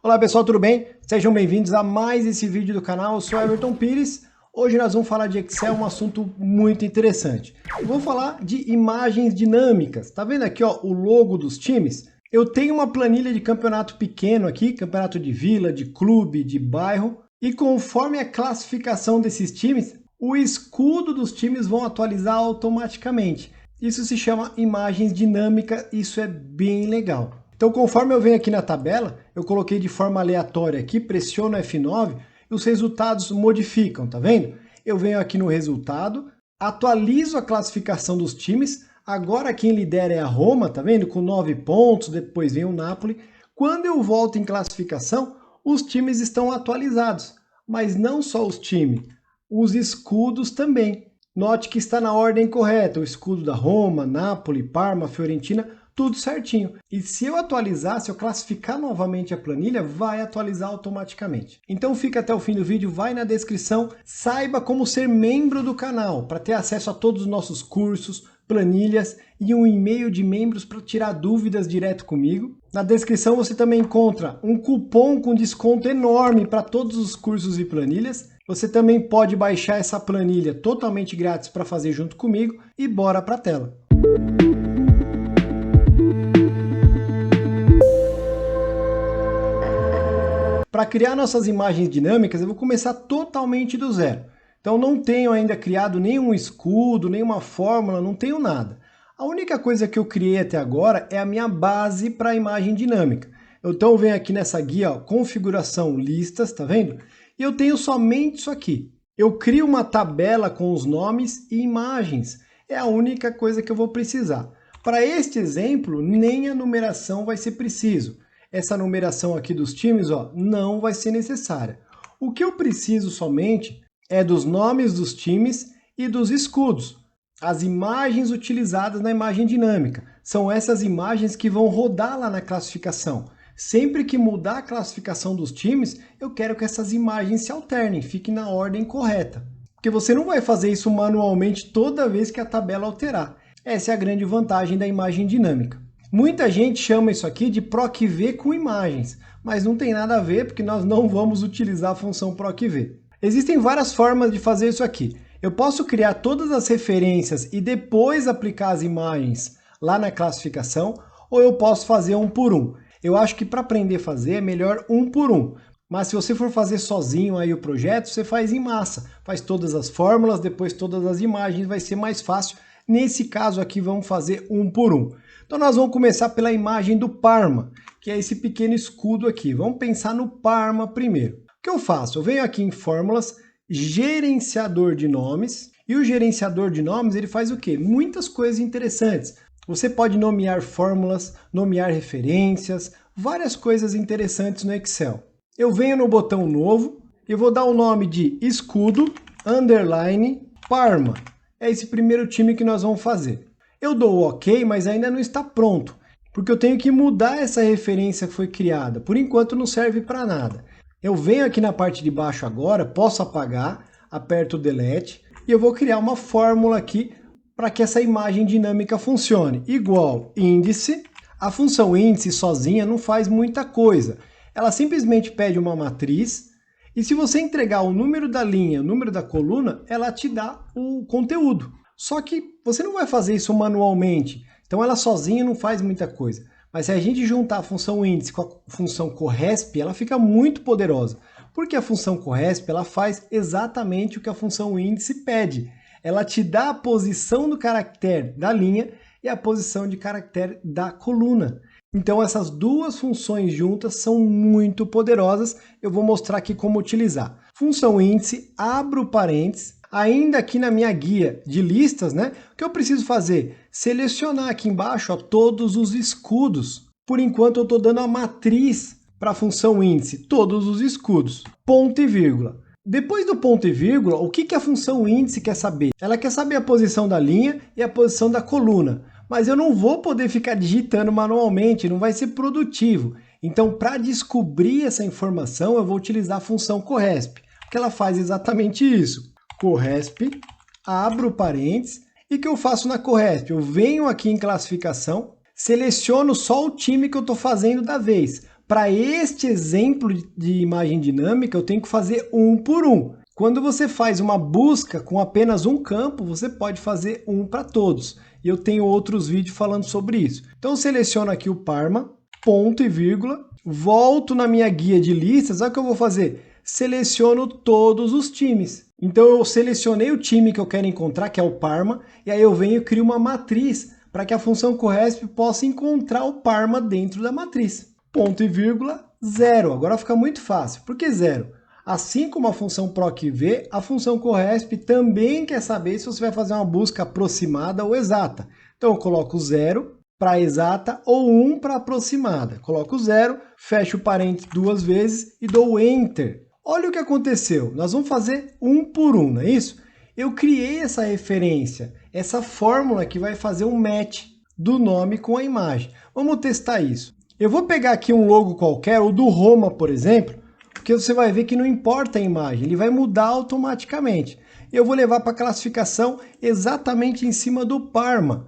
Olá pessoal, tudo bem? Sejam bem-vindos a mais esse vídeo do canal. Eu sou Everton Pires. Hoje nós vamos falar de Excel, um assunto muito interessante. Eu vou falar de imagens dinâmicas. Tá vendo aqui ó, o logo dos times? Eu tenho uma planilha de campeonato pequeno aqui, campeonato de vila, de clube, de bairro. E conforme a classificação desses times, o escudo dos times vão atualizar automaticamente. Isso se chama imagens dinâmicas, isso é bem legal. Então, conforme eu venho aqui na tabela, eu coloquei de forma aleatória aqui, pressiono F9 e os resultados modificam, tá vendo? Eu venho aqui no resultado, atualizo a classificação dos times, agora quem lidera é a Roma, tá vendo? Com 9 pontos, depois vem o Napoli. Quando eu volto em classificação, os times estão atualizados, mas não só os times, os escudos também. Note que está na ordem correta, o escudo da Roma, Napoli, Parma, Fiorentina, tudo certinho. E se eu atualizar, se eu classificar novamente a planilha, vai atualizar automaticamente. Então fica até o fim do vídeo, vai na descrição, saiba como ser membro do canal, para ter acesso a todos os nossos cursos, planilhas e um e-mail de membros para tirar dúvidas direto comigo. Na descrição você também encontra um cupom com desconto enorme para todos os cursos e planilhas. Você também pode baixar essa planilha totalmente grátis para fazer junto comigo e bora para a tela. Para criar nossas imagens dinâmicas, eu vou começar totalmente do zero. Então não tenho ainda criado nenhum escudo, nenhuma fórmula, não tenho nada. A única coisa que eu criei até agora é a minha base para a imagem dinâmica. Então eu venho aqui nessa guia, ó, configuração listas, tá vendo? E eu tenho somente isso aqui. Eu crio uma tabela com os nomes e imagens. É a única coisa que eu vou precisar. Para este exemplo, nem a numeração vai ser preciso. Essa numeração aqui dos times, ó, não vai ser necessária. O que eu preciso somente é dos nomes dos times e dos escudos. As imagens utilizadas na imagem dinâmica. São essas imagens que vão rodar lá na classificação. Sempre que mudar a classificação dos times, eu quero que essas imagens se alternem, fiquem na ordem correta. Porque você não vai fazer isso manualmente toda vez que a tabela alterar. Essa é a grande vantagem da imagem dinâmica. Muita gente chama isso aqui de PROC-V com imagens, mas não tem nada a ver porque nós não vamos utilizar a função PROC-V. Existem várias formas de fazer isso aqui. Eu posso criar todas as referências e depois aplicar as imagens lá na classificação, ou eu posso fazer um por um. Eu acho que para aprender a fazer é melhor um por um. Mas se você for fazer sozinho aí o projeto, você faz em massa. Faz todas as fórmulas, depois todas as imagens, vai ser mais fácil. Nesse caso aqui vamos fazer um por um. Então nós vamos começar pela imagem do Parma, que é esse pequeno escudo aqui. Vamos pensar no Parma primeiro. O que eu faço? Eu venho aqui em fórmulas, gerenciador de nomes, e o gerenciador de nomes ele faz o quê? Muitas coisas interessantes. Você pode nomear fórmulas, nomear referências, várias coisas interessantes no Excel. Eu venho no botão novo e vou dar o nome de escudo, underline, Parma. É esse primeiro time que nós vamos fazer. Eu dou o OK, mas ainda não está pronto, porque eu tenho que mudar essa referência que foi criada. Por enquanto não serve para nada. Eu venho aqui na parte de baixo agora, posso apagar, aperto o Delete, e eu vou criar uma fórmula aqui para que essa imagem dinâmica funcione. Igual índice. A função índice sozinha não faz muita coisa. Ela simplesmente pede uma matriz, e se você entregar o número da linha, o número da coluna, ela te dá o conteúdo. Só que você não vai fazer isso manualmente, então ela sozinha não faz muita coisa. Mas se a gente juntar a função índice com a função corresp, ela fica muito poderosa. Porque a função corresp ela faz exatamente o que a função índice pede. Ela te dá a posição do caractere da linha e a posição de caractere da coluna. Então essas duas funções juntas são muito poderosas. Eu vou mostrar aqui como utilizar. Função índice, abro parênteses. Ainda aqui na minha guia de listas, né? O que eu preciso fazer? Selecionar aqui embaixo ó, todos os escudos. Por enquanto eu estou dando a matriz para a função índice, todos os escudos. Ponto e vírgula. Depois do ponto e vírgula, o que a função índice quer saber? Ela quer saber a posição da linha e a posição da coluna. Mas eu não vou poder ficar digitando manualmente, não vai ser produtivo. Então, para descobrir essa informação, eu vou utilizar a função corresp, porque ela faz exatamente isso. Corresp, abro parênteses, e o que eu faço na Corresp? Eu venho aqui em classificação, seleciono só o time que eu estou fazendo da vez. Para este exemplo de imagem dinâmica, eu tenho que fazer um por um. Quando você faz uma busca com apenas um campo, você pode fazer um para todos. E eu tenho outros vídeos falando sobre isso. Então eu seleciono aqui o Parma, ponto e vírgula, volto na minha guia de listas, olha o que eu vou fazer. Seleciono todos os times. Então eu selecionei o time que eu quero encontrar, que é o Parma, e aí eu venho e crio uma matriz para que a função CoResp possa encontrar o Parma dentro da matriz. Ponto e vírgula, 0. Agora fica muito fácil. Por que 0? Assim como a função PROC-V, a função CoResp também quer saber se você vai fazer uma busca aproximada ou exata. Então eu coloco 0 para exata ou 1 para aproximada. Coloco 0, fecho o parênteses 2 vezes e dou Enter. Olha o que aconteceu. Nós vamos fazer um por um, não é isso? Eu criei essa referência, essa fórmula que vai fazer um match do nome com a imagem. Vamos testar isso. Eu vou pegar aqui um logo qualquer, o do Roma, por exemplo, porque você vai ver que não importa a imagem, ele vai mudar automaticamente. Eu vou levar para a classificação exatamente em cima do Parma.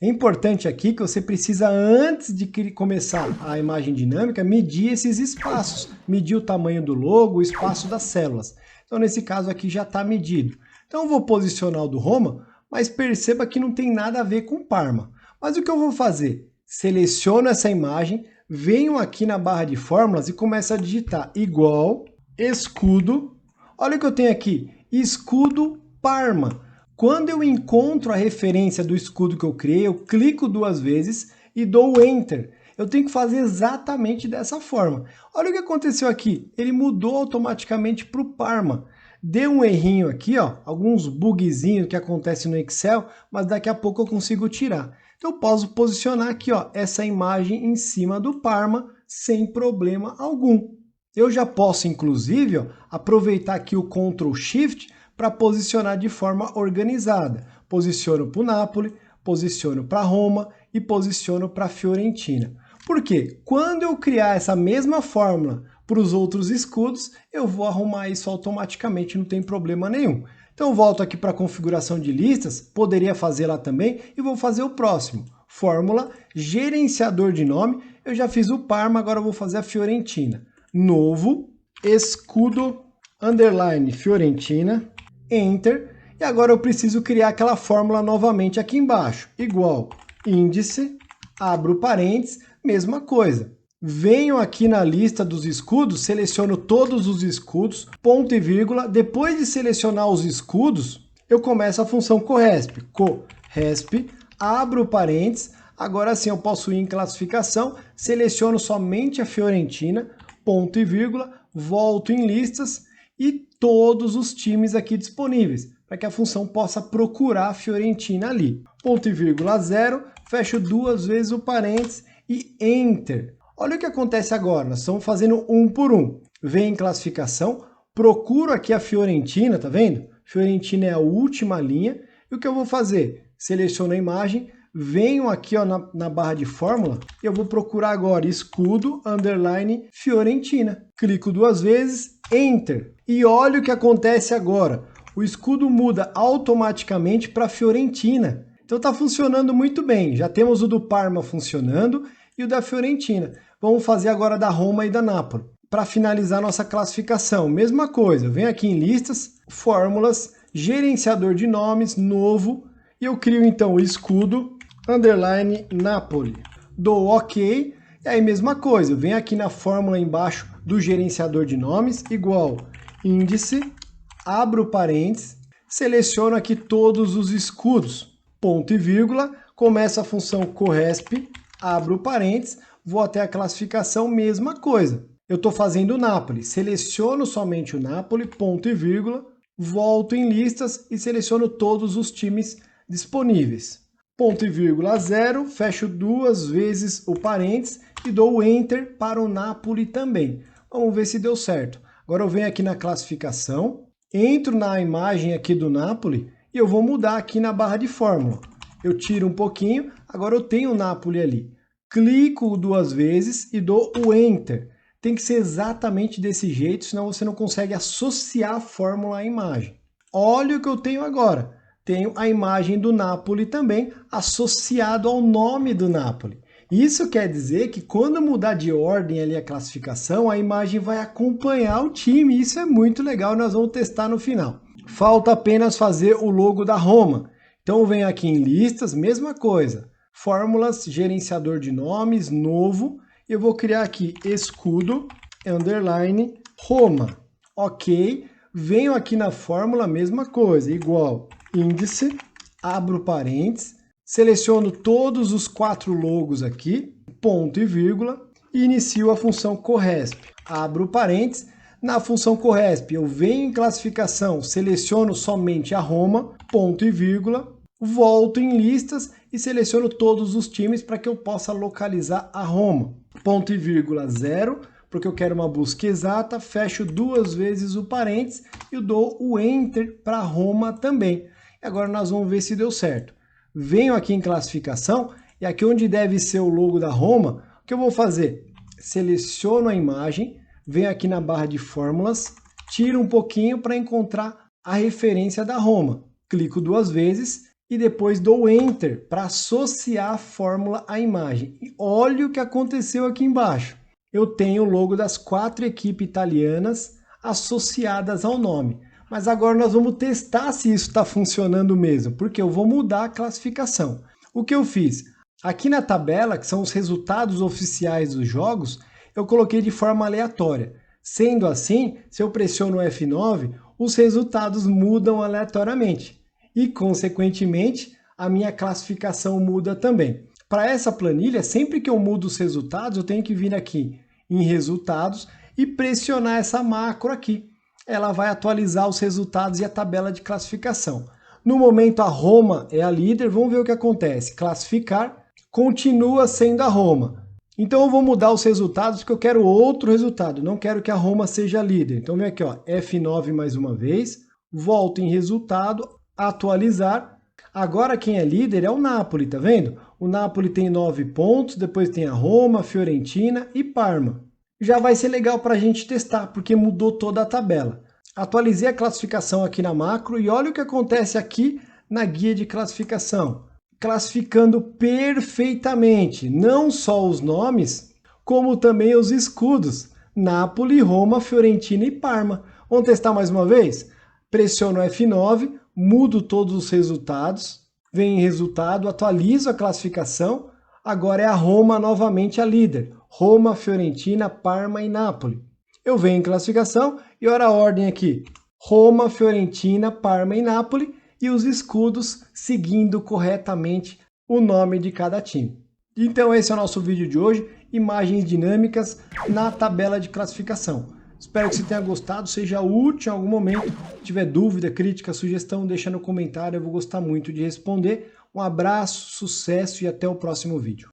É importante aqui que você precisa, antes de começar a imagem dinâmica, medir esses espaços. Medir o tamanho do logo, o espaço das células. Então, nesse caso aqui já está medido. Então, eu vou posicionar o do Roma, mas perceba que não tem nada a ver com Parma. Mas o que eu vou fazer? Seleciono essa imagem, venho aqui na barra de fórmulas e começo a digitar igual, escudo. Olha o que eu tenho aqui, escudo Parma. Quando eu encontro a referência do escudo que eu criei, eu clico 2 vezes e dou Enter. Eu tenho que fazer exatamente dessa forma. Olha o que aconteceu aqui, ele mudou automaticamente para o Parma. Deu um errinho aqui, ó, alguns bugzinhos que acontecem no Excel, mas daqui a pouco eu consigo tirar. Então eu posso posicionar aqui, ó, essa imagem em cima do Parma sem problema algum. Eu já posso, inclusive, ó, aproveitar aqui o Ctrl Shift para posicionar de forma organizada. Posiciono para o Napoli, posiciono para Roma e posiciono para a Fiorentina. Por quê? Quando eu criar essa mesma fórmula para os outros escudos, eu vou arrumar isso automaticamente, não tem problema nenhum. Então eu volto aqui para a configuração de listas, poderia fazer lá também, e vou fazer o próximo. Fórmula, gerenciador de nome, eu já fiz o Parma, agora eu vou fazer a Fiorentina. Novo, escudo, underline, Fiorentina, Enter, e agora eu preciso criar aquela fórmula novamente aqui embaixo, igual, índice, abro parênteses, mesma coisa. Venho aqui na lista dos escudos, seleciono todos os escudos, ponto e vírgula. Depois de selecionar os escudos, eu começo a função CoResp. CoResp, abro parênteses. Agora sim eu posso ir em classificação, seleciono somente a Fiorentina, ponto e vírgula, volto em listas e todos os times aqui disponíveis, para que a função possa procurar a Fiorentina ali. Ponto e vírgula 0, fecho 2 vezes o parênteses e Enter. Olha o que acontece agora, nós estamos fazendo um por um. Vem em classificação, procuro aqui a Fiorentina, tá vendo? Fiorentina é a última linha. E o que eu vou fazer? Seleciono a imagem, venho aqui ó, na barra de fórmula, e eu vou procurar agora escudo, underline, Fiorentina. Clico 2 vezes, Enter. E olha o que acontece agora. O escudo muda automaticamente para Fiorentina. Então está funcionando muito bem. Já temos o do Parma funcionando e o da Fiorentina. Vamos fazer agora da Roma e da Napoli. Para finalizar nossa classificação, mesma coisa. Venho aqui em listas, fórmulas, gerenciador de nomes, novo, e eu crio então o escudo, underline, Napoli. Dou OK, e aí mesma coisa. Eu venho aqui na fórmula embaixo do gerenciador de nomes, igual, índice, abro parênteses, seleciono aqui todos os escudos, ponto e vírgula, começo a função CoResp, abro parênteses, vou até a classificação, mesma coisa. Eu estou fazendo o Napoli, seleciono somente o Napoli, ponto e vírgula, volto em listas e seleciono todos os times disponíveis. Ponto e vírgula 0, fecho 2 vezes o parênteses e dou Enter para o Napoli também. Vamos ver se deu certo. Agora eu venho aqui na classificação, entro na imagem aqui do Napoli e eu vou mudar aqui na barra de fórmula. Eu tiro um pouquinho, agora eu tenho o Napoli ali. Clico 2 vezes e dou o Enter. Tem que ser exatamente desse jeito, senão você não consegue associar a fórmula à imagem. Olha o que eu tenho agora. Tenho a imagem do Napoli também associado ao nome do Napoli. Isso quer dizer que quando mudar de ordem ali a classificação, a imagem vai acompanhar o time. Isso é muito legal, nós vamos testar no final. Falta apenas fazer o logo da Roma. Então eu venho aqui em listas, mesma coisa. Fórmulas, gerenciador de nomes, novo. Eu vou criar aqui escudo, underline, Roma. Ok. Venho aqui na fórmula, mesma coisa, igual índice, abro parênteses, seleciono todos os 4 logos aqui, ponto e vírgula, e inicio a função corresp. Abro parênteses, na função corresp eu venho em classificação, seleciono somente a Roma, ponto e vírgula, volto em listas e seleciono todos os times para que eu possa localizar a Roma. Ponto e vírgula 0, porque eu quero uma busca exata, fecho 2 vezes o parênteses e dou o Enter para Roma também. E agora nós vamos ver se deu certo. Venho aqui em classificação e aqui onde deve ser o logo da Roma, o que eu vou fazer? Seleciono a imagem, venho aqui na barra de fórmulas, tiro um pouquinho para encontrar a referência da Roma. Clico 2 vezes e depois dou Enter para associar a fórmula à imagem. E olha o que aconteceu aqui embaixo. Eu tenho o logo das 4 equipes italianas associadas ao nome. Mas agora nós vamos testar se isso está funcionando mesmo, porque eu vou mudar a classificação. O que eu fiz? Aqui na tabela, que são os resultados oficiais dos jogos, eu coloquei de forma aleatória. Sendo assim, se eu pressiono o F9, os resultados mudam aleatoriamente. E, consequentemente, a minha classificação muda também. Para essa planilha, sempre que eu mudo os resultados, eu tenho que vir aqui em resultados e pressionar essa macro aqui. Ela vai atualizar os resultados e a tabela de classificação. No momento, a Roma é a líder. Vamos ver o que acontece. Classificar continua sendo a Roma. Então, eu vou mudar os resultados porque eu quero outro resultado. Não quero que a Roma seja líder. Então, vem aqui, ó, F9 mais uma vez. Volto em resultado, atualizar. Agora quem é líder é o Napoli, tá vendo? O Napoli tem 9 pontos, depois tem a Roma, Fiorentina e Parma. Já vai ser legal para a gente testar, porque mudou toda a tabela. Atualizei a classificação aqui na macro e olha o que acontece aqui na guia de classificação. Classificando perfeitamente, não só os nomes, como também os escudos. Napoli, Roma, Fiorentina e Parma. Vamos testar mais uma vez? Pressiono F9, mudo todos os resultados, venho em resultado, atualizo a classificação, agora é a Roma novamente a líder. Roma, Fiorentina, Parma e Napoli. Eu venho em classificação e olha a ordem aqui. Roma, Fiorentina, Parma e Napoli e os escudos seguindo corretamente o nome de cada time. Então esse é o nosso vídeo de hoje, imagens dinâmicas na tabela de classificação. Espero que você tenha gostado, seja útil em algum momento. Se tiver dúvida, crítica, sugestão, deixa no comentário, eu vou gostar muito de responder. Um abraço, sucesso e até o próximo vídeo.